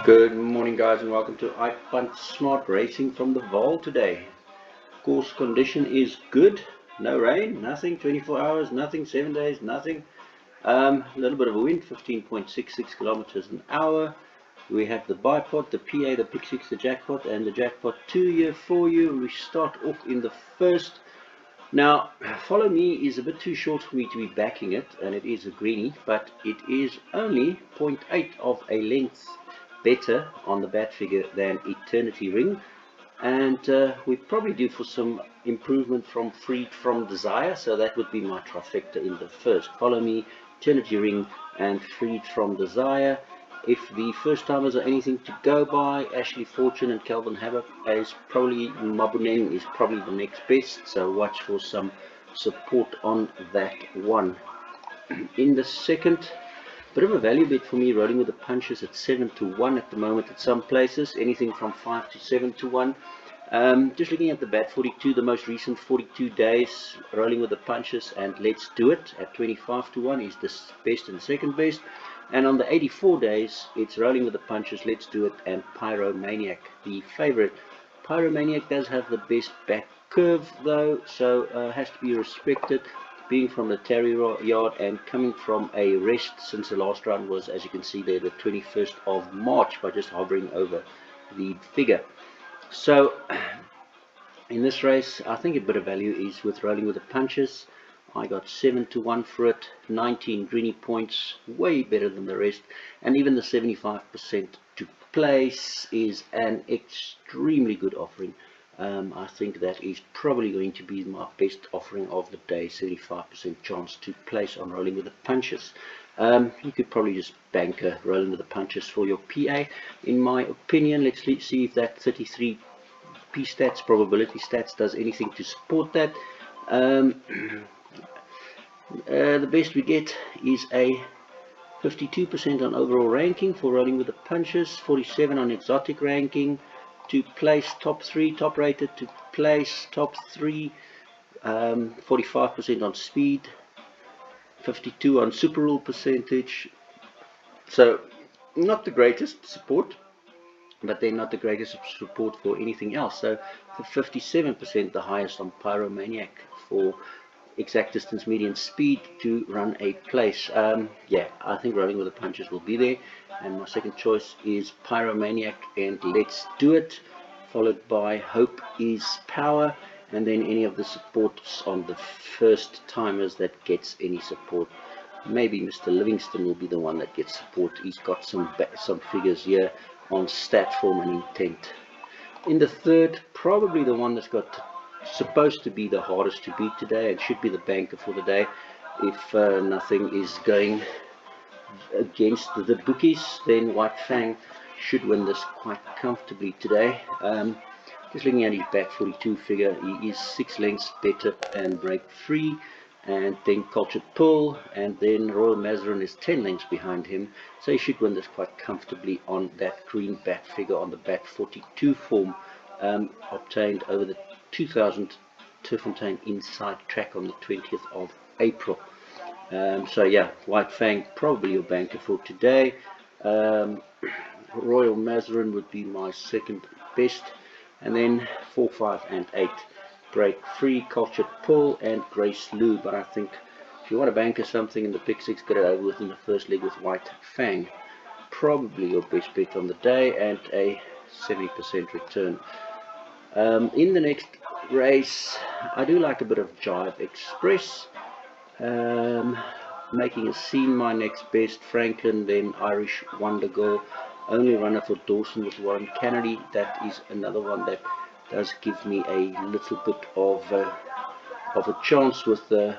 Good morning, guys, and welcome to I Punt Smart Racing from the Vaal today. Course condition is good. No rain, nothing. 24 hours, nothing. 7 days, nothing. A little bit of a wind, 15.66 kilometers an hour. We have the bipod, the PA, the pick six, the jackpot, and the jackpot 2-year, 4-year. We start off in the first. Now, Follow Me is a bit too short for me to be backing it, and it is a greenie, but it is only zero point 0.8 of a length better on the bat figure than Eternity Ring, and we probably due for some improvement from Freed From Desire, so that would be my trifecta in the first. Follow Me, Eternity Ring, and Freed From Desire. If the first timers are anything to go by, Ashley Fortune and Calvin Havoc is probably Mabuneng is probably the next best, so watch for some support on that one. In the second, bit of a value bet for me, rolling with the punches at 7 to 1 at the moment at some places, anything from 5 to 7 to 1. Just looking at the bat 42, the most recent 42 days, rolling with the punches and Let's Do It at 25 to 1 is the best and second best. And on the 84 days, it's rolling with the punches, Let's Do It, and Pyromaniac, the favorite. Pyromaniac does have the best back curve though, so has to be respected, being from the Terrier yard and coming from a rest since the last round was, as you can see there, the 21st of March by just hovering over the figure. So in this race, I think a bit of value is with rolling with the punches. I got 7 to 1 for it, 19 greenie points, way better than the rest, and even the 75% to place is an extremely good offering. I think that is probably going to be my best offering of the day, 75% chance to place on rolling with the punches. You could probably just bank a rolling with the punches for your PA, in my opinion. Let's see if that 33 P stats, probability stats, does anything to support that. The best we get is a 52% on overall ranking for rolling with the punches, 47 on exotic ranking to place top 3, top rated to place top 3, 45% on speed, 52 on super rule percentage. So not the greatest support, but they're not the greatest support for anything else. So for 57%, the highest on Pyromaniac for exact distance, median speed to run a place. Yeah, I think rolling with the punches will be there, and my second choice is Pyromaniac and Let's Do It, followed by Hope Is Power, and then any of the supports on the first timers that gets any support. Maybe Mr. Livingston will be the one that gets support. He's got some figures here on stat, form and intent. In the third, probably the one that's got supposed to be the hardest to beat today and should be the banker for the day if nothing is going against the bookies, then White Fang should win this quite comfortably today. Just looking at his bat 42 figure, he is 6 lengths better and break free, and then Cultured Pull, and then Royal Mazarin is 10 lengths behind him, so he should win this quite comfortably on that green bat figure on the bat 42 form, obtained over the 2000 Turfontein Inside Track on the 20th of April. So yeah, White Fang probably your banker for today. Royal Mazarin would be my second best, and then 4, 5 and 8 break free, Cultured Pull and Grace Lou. But I think if you want to banker something in the pick six, get it over with in the first leg with White Fang, probably your best bet on the day and a 70% return. In the next race, I do like a bit of Jive Express. Making a scene, my next best. Franklin, then Irish Wonder Girl, only runner for Dawson with Warren Kennedy. That is another one that does give me a little bit of a chance, with the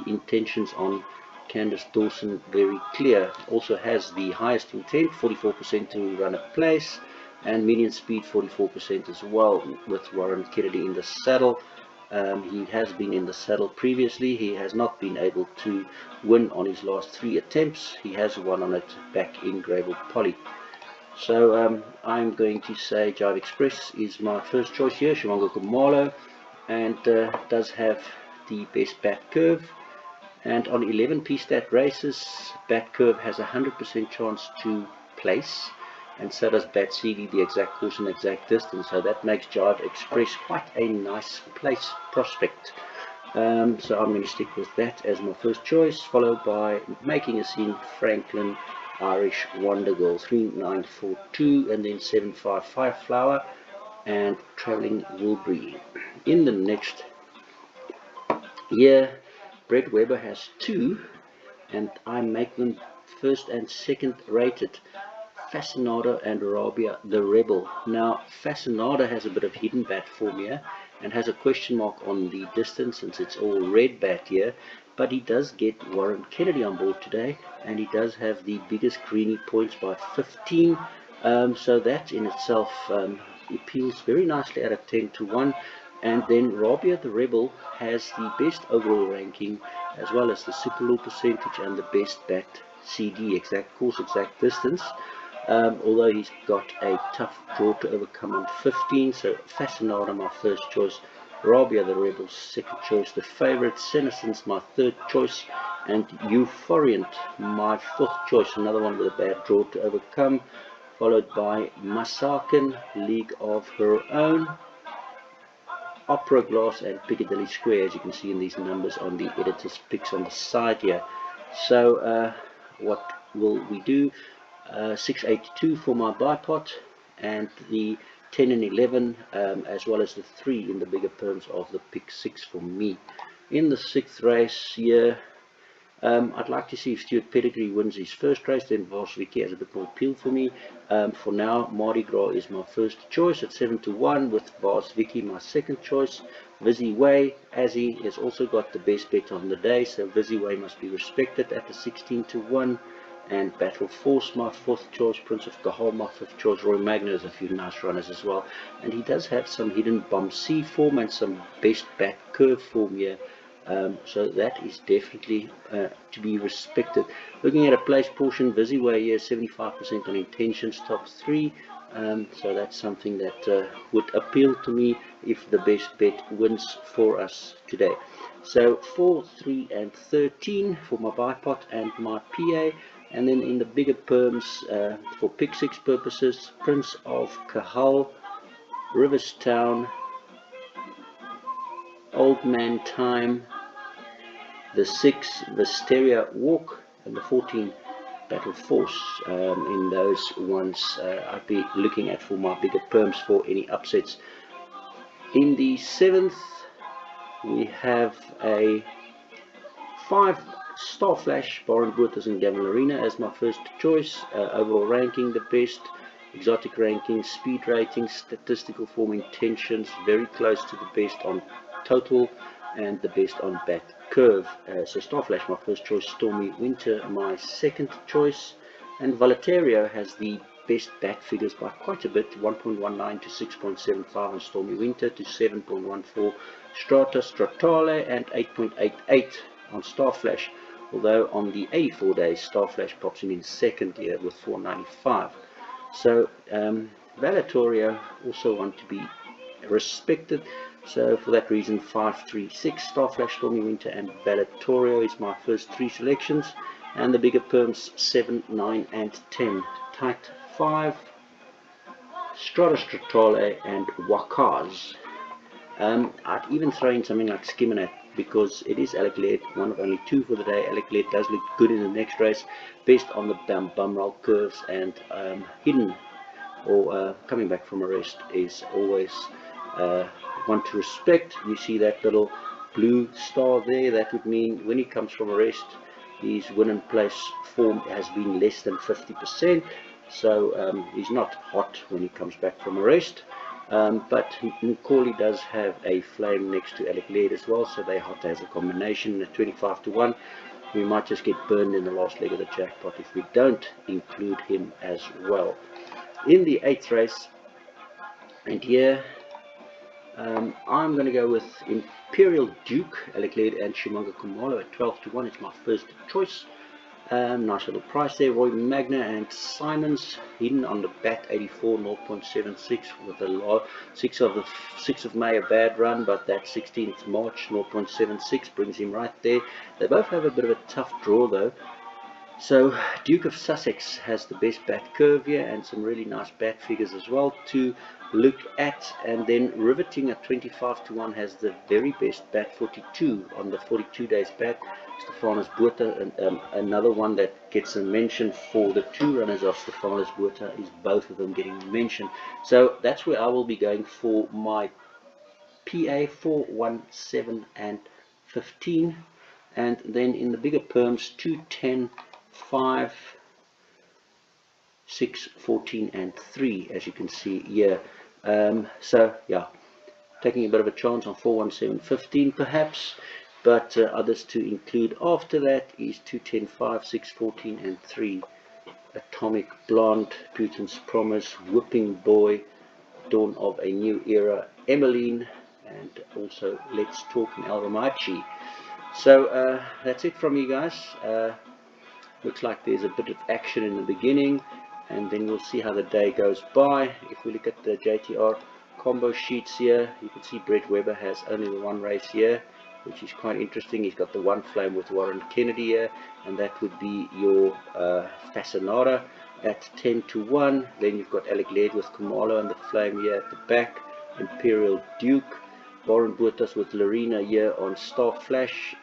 intentions on Candace Dawson very clear. Also has the highest intent, 44% to run a place, and median speed 44% as well, with Warren Kennedy in the saddle. He has been in the saddle previously. He has not been able to win on his last 3 attempts. He has won on it back in Gravel Poly. So I'm going to say Jive Express is my first choice here. Shimongo Kumalo, and does have the best bat curve. And on 11 P-stat races, bat curve has a 100% chance to place, and so does Bat CD, the exact course and exact distance. So that makes Jive Express quite a nice place prospect. So I'm going to stick with that as my first choice, followed by Making a Scene, Franklin, Irish Wonder Girl, 3942, and then 755 Flower, and Traveling Wilbury. In the next year, Brett Weber has two, and I make them first and second rated. Fascinado and Arabia the Rebel. Now, Fascinado has a bit of hidden bat form here and has a question mark on the distance since it's all red bat here, but he does get Warren Kennedy on board today, and he does have the biggest greenie points by 15, so that in itself appeals very nicely at a 10-1. And then Rabia the Rebel has the best overall ranking as well as the super low percentage and the best bat CD, exact course, exact distance. Although he's got a tough draw to overcome on 15, so Fascinado my first choice, Rabia the Rebel's second choice, the favourite Senescence my third choice, and Euphoriant my fourth choice, another one with a bad draw to overcome, followed by Masakin, League of Her Own, Opera Glass, and Piccadilly Square, as you can see in these numbers on the editor's picks on the side here. So what will we do? 682 for my bipod, and the 10 and 11 as well as the 3 in the bigger perms of the pick 6 for me. In the 6th race here, I'd like to see if Stuart Pedigree wins his first race, then Varsviki has a bit more appeal for me. For now, Mardi Gras is my first choice at 7-1, with Varsviki my second choice. Vizzy Way, Azzy has also got the best bet on the day, so Vizzy Way must be respected at the 16-1. And Battle Force my fourth choice, Prince of Cahal my fifth choice, Roy Magna has a few nice runners as well, and he does have some hidden Bomb C form and some best bat curve form here, so that is definitely to be respected. Looking at a place portion, Vizzy Way here, 75% on intentions, top 3, so that's something that would appeal to me if the best bet wins for us today. So 4, 3 and 13 for my bipod and my PA. And then in the bigger perms, for pick 6 purposes, Prince of Cahal, Riverstown, Old Man Time, the 6 Wisteria Walk, and the 14 Battle Force. In those ones I'd be looking at for my bigger perms for any upsets. In the 7th we have a 5 Star Flash, Baron Bottas and Gavin Arena as my first choice. Overall ranking the best, exotic ranking, speed rating, statistical form, intentions, very close to the best on total and the best on bat curve. So Star Flash my first choice, Stormy Winter my second choice, and Volaterio has the best bat figures by quite a bit, 1.19 to 6.75 on Stormy Winter, to 7.14 Strata Stratale, and 8.88 on Star Flash, although on the 84 days Star Flash pops in second here with 495. So Valatorio also want to be respected, so for that reason 5, 3, 6 Star Flash, Stormy Winter and Valatorio is my first 3 selections, and the bigger perms 7, 9 and 10. Tight 5, Strata Stratale and Wakaz. I'd even throw in something like Skiminat, because it is Alec Laird, one of only 2 for the day. Alec Laird does look good in the next race, based on the bum roll curves, and hidden or coming back from a rest is always one to respect. You see that little blue star there, that would mean when he comes from a rest, his win and place form has been less than 50%, so he's not hot when he comes back from a rest. But Macaulay does have a flame next to Alec Laird as well, so they're hot as a combination at 25-1. We might just get burned in the last leg of the jackpot if we don't include him as well. In the 8th race, and here I'm going to go with Imperial Duke, Alec Laird and Shumanga Kumalo at 12-1. It's my first choice. Nice little price there. Roy Magna and Simons hidden on the bat 84, 0.76 with a 6th of May, a bad run, but that 16th March 0.76 brings him right there. They both have a bit of a tough draw though. So Duke of Sussex has the best bat curve here and some really nice bat figures as well to look at. And then Riveting at 25 to 1 has the very best bat 42 on the 42 days bat. Stefanus Botha, and another one that gets a mention for the two runners of Stefanus Botha, is both of them getting mentioned. So that's where I will be going for my PA 4, 1, 7 and 15. And then in the bigger perms, 2, 10, 5, 6, 14 and 3, as you can see here. So yeah, taking a bit of a chance on 4, 1, 7, 15 perhaps, but others to include after that is 2, 10, 5, 6, 14 and 3. Atomic Blonde, Putin's Promise, Whipping Boy, Dawn of a New Era, Emmeline, and also Let's Talk in El Ramachi. So that's it from you guys. Looks like there's a bit of action in the beginning, and then we'll see how the day goes by. If we look at the JTR combo sheets here, you can see Brett Weber has only the one race here, which is quite interesting. He's got the one flame with Warren Kennedy here, and that would be your Fascinata at 10 to 1. Then you've got Alec Laird with Kumalo and the flame here at the back, Imperial Duke, Warren Bottas with Lorena here on Star Flash,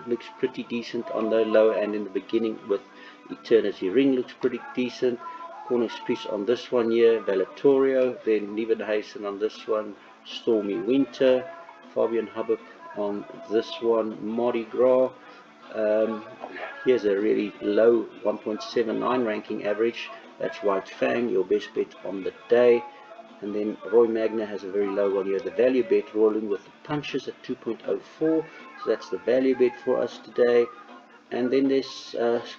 looks pretty decent on the lower end in the beginning. With Eternity Ring looks pretty decent. Cornish Piece on this one here, Valatorio, then Nieuwenhuizen on this one, Stormy Winter, Fabian Hubbard on this one, Mardi Gras. Here's a really low 1.79 ranking average, that's White Fang, your best bet on the day. And then Roy Magna has a very low one here, the value bet, rolling with the punches at 2.04, so that's the value bet for us today. And then there's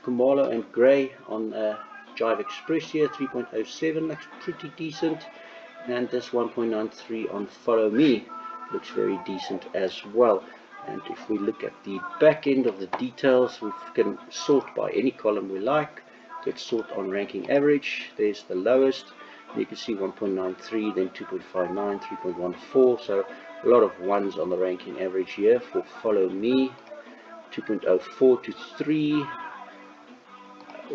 Kumalo and Gray on Jive Express here, 3.07, looks pretty decent. And this 1.93 on Follow Me looks very decent as well. And if we look at the back end of the details, we can sort by any column we like. Let's sort on ranking average. There's the lowest. You can see 1.93, then 2.59, 3.14. So a lot of ones on the ranking average here for Follow Me. 2.04 to 3.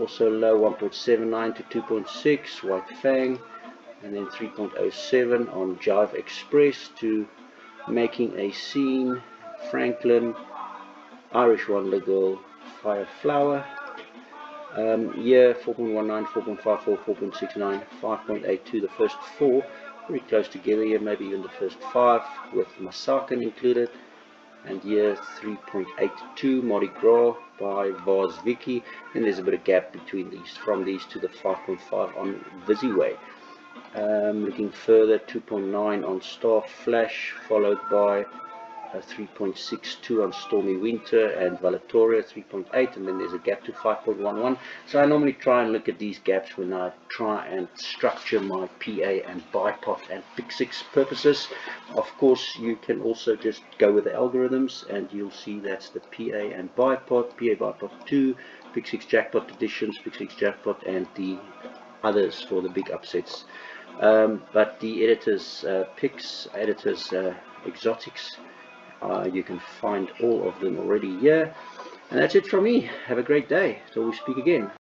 Also low 1.79 to 2.6, White Fang. And then 3.07 on Jive Express to Making a Scene, Franklin, Irish Wonder Girl, Fire Flower. Yeah, 4.19, 4.54, 4.69, 5.82, the first 4, very close together here, maybe even the first 5 with Masakan included. And here 3.82 Mardi Gras by Vaz Vicky, and there's a bit of gap between these, from these to the 5.5 on Visiway. Looking further, 2.9 on Star Flash, followed by 3.62 on Stormy Winter and Valatoria 3.8, and then there's a gap to 5.11. So I normally try and look at these gaps when I try and structure my PA and bipod and pick six purposes. Of course, you can also just go with the algorithms, and you'll see that's the PA and bipod, PA bipod 2, pick six jackpot editions, pick six jackpot, and the others for the big upsets. But the editors picks, editors exotics, you can find all of them already here. And that's it from me. Have a great day till we speak again.